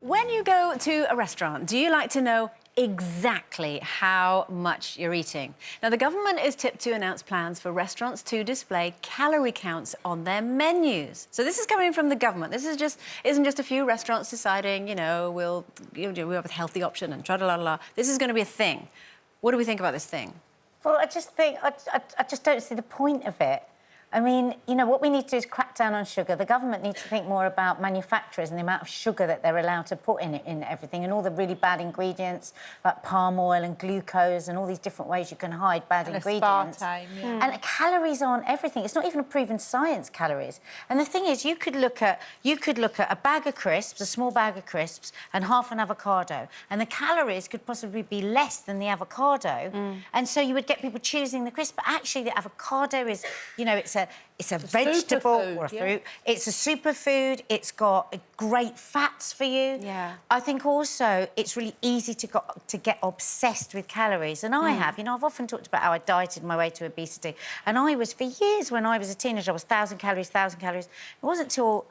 When you go to a restaurant, do you like to know exactly how much you're eating? Now, the government is tipped to announce plans for restaurants to display calorie counts on their menus. So this is coming from the government. This isn't just a few restaurants deciding, we'll have a healthy option and tra-la-la-la. This is going to be a thing. What do we think about this thing? Well, I just think, I just don't see the point of it. I mean, what we need to do is crack down on sugar. The government needs to think more about manufacturers and the amount of sugar that they're allowed to put in everything, and all the really bad ingredients like palm oil and glucose and all these different ways you can hide bad ingredients. Aspartame, yeah. And calories aren't everything. It's not even a proven science, calories. And the thing is, you could look at a bag of crisps, a small bag of crisps, and half an avocado, and the calories could possibly be less than the avocado. And so you would get people choosing the crisp, but actually the avocado is, it's a vegetable or a fruit. Yeah. It's a superfood. It's got great fats for you. Yeah. I think also it's really easy to get obsessed with calories, and I have. I've often talked about how I dieted my way to obesity, and I was, for years when I was a teenager, I was 1,000 calories, 1,000 calories. It wasn't until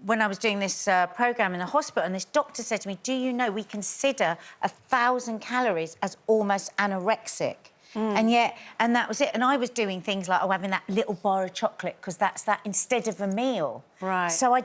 when I was doing this programme in the hospital, and this doctor said to me, do you know we consider 1,000 calories as almost anorexic? And that was it. And I was doing things like, having that little bar of chocolate, because that's that instead of a meal. Right. So I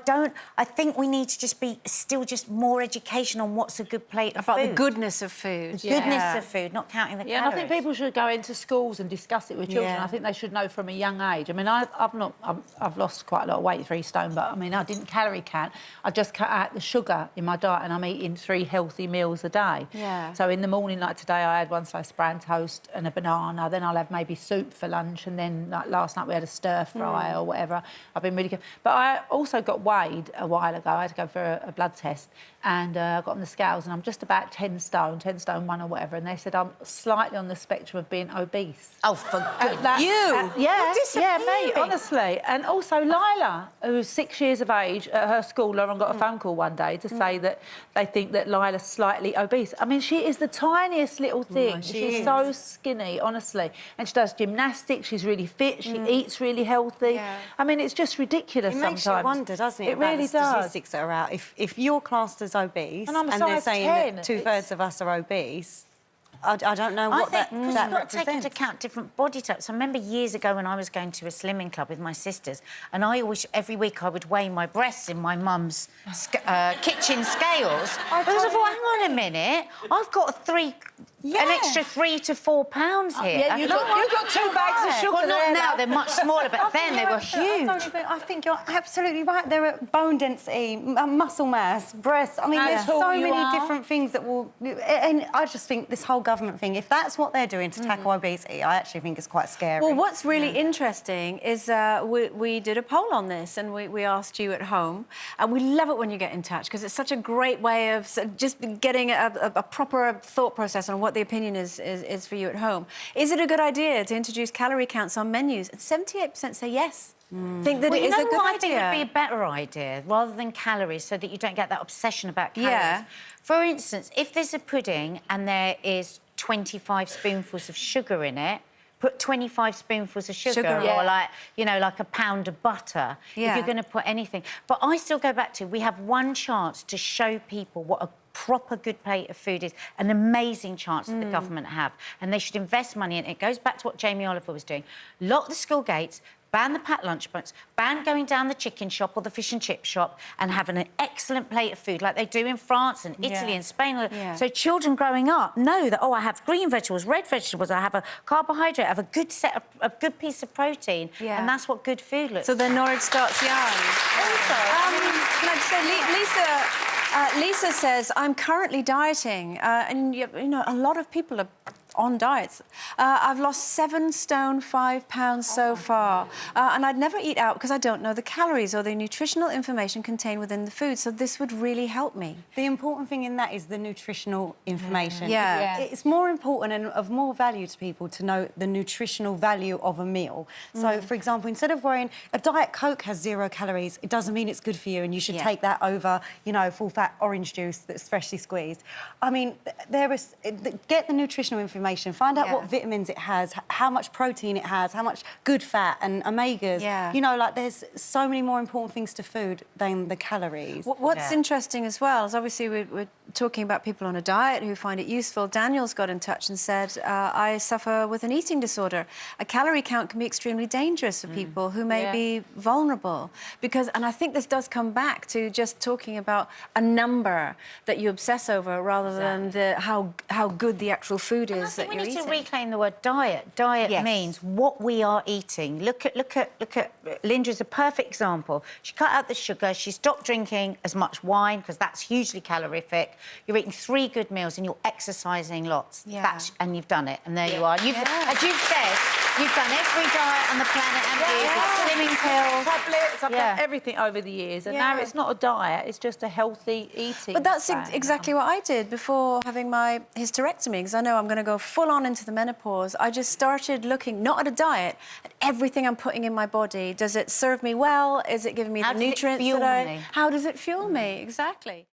think we need to just be just more education on what's a good plate of food. About the goodness of food. The goodness of food, not counting the calories. And I think people should go into schools and discuss it with children. Yeah. I think they should know from a young age. I mean, I've lost quite a lot of weight, 3 stone, but I mean, I didn't calorie count. I just cut out the sugar in my diet, and I'm eating 3 healthy meals a day. Yeah. So in the morning, like today, I had 1 slice of bran toast and a banana. Then I'll have maybe soup for lunch, and then like last night we had a stir fry or whatever. I've been really good. But I also got weighed a while ago. I had to go for a blood test, and I got on the scales, and I'm just about 10 stone 1 or whatever, and they said I'm slightly on the spectrum of being obese. Oh, for goodness. Yeah, mate, honestly. And also Lila, who's 6 years of age at her school, Lauren got a phone call one day to say that they think that Lila's slightly obese. I mean, she is the tiniest little thing. She's so skinny, honestly. And she does gymnastics, she's really fit, she eats really healthy. Yeah. I mean, it's just ridiculous sometimes. It makes you wonder, doesn't it? It really the does. statistics that are out. If you're classed as obese And I'm a and they're size saying 10, that 2/3 of us are obese, I don't know what that Because you've got to take represents. into account different body types. I remember years ago when I was going to a slimming club with my sisters, and every week I would weigh my breasts in my mum's kitchen scales. Because I thought, hang on a minute, I've got an extra 3 to 4 pounds here. Yeah, you've got 2 bags of sugar. Well, not there, now, they're much smaller, but then they were huge. I think you're absolutely right. There are bone density, muscle mass, breasts. I mean, there's so many different things that will... And I just think this whole government thing, if that's what they're doing to tackle obesity, I actually think it's quite scary. Well, what's really interesting is we did a poll on this, and we asked you at home, and we love it when you get in touch, because it's such a great way of just getting a proper thought process on what the opinion is for you at home. Is it a good idea to introduce calorie counts on menus? And 78% say yes. Think that it is a good idea. I think it would be a better idea, rather than calories, so that you don't get that obsession about calories. Yeah. For instance, if there's a pudding and there is 25 spoonfuls of sugar in it, put 25 spoonfuls of sugar. Or like a pound of butter, if you're going to put anything. But I still go back to, we have one chance to show people what a proper good plate of food is, an amazing chance that the government have, and they should invest money in it. It goes back to what Jamie Oliver was doing. Lock the school gates, ban the packed lunchbox, ban going down the chicken shop or the fish and chip shop and having an excellent plate of food like they do in France and Italy and Spain. So children growing up know that, I have green vegetables, red vegetables, I have a carbohydrate, I have a good piece of protein, and that's what good food looks like. So the knowledge starts young. Can I just say, Lisa says, I'm currently dieting, and a lot of people are on diets. I've lost 7 stone 5 pounds so far, and I'd never eat out because I don't know the calories or the nutritional information contained within the food, so this would really help me. The important thing in that is the nutritional information. Yeah. It's more important and of more value to people to know the nutritional value of a meal. So, for example, instead of worrying, a Diet Coke has 0 calories, it doesn't mean it's good for you, and you should take that over, full-fat orange juice that's freshly squeezed. I mean, get the nutritional information information. Find out what vitamins it has, how much protein it has, how much good fat and omegas. Yeah. You know, like there's so many more important things to food than the calories. What's interesting as well is obviously we're talking about people on a diet who find it useful. Daniel's got in touch and said, I suffer with an eating disorder. A calorie count can be extremely dangerous for people who may be vulnerable. Because, and I think this does come back to just talking about a number that you obsess over rather than how good the actual food is that you're eating. We need to reclaim the word diet. Diet means what we are eating. Look at Linda's a perfect example. She cut out the sugar, she stopped drinking as much wine because that's hugely calorific. You're eating 3 good meals and you're exercising lots. And you've done it, and there you are. As you've said, you've done every diet on the planet, and slimming pills, tablets. I've done everything over the years, and now it's not a diet; it's just a healthy eating. But that's plan exactly what I did before having my hysterectomy, because I know I'm going to go full on into the menopause. I just started looking not at a diet, at everything I'm putting in my body. Does it serve me well? Is it giving me the nutrients that I? How does it fuel me? Exactly.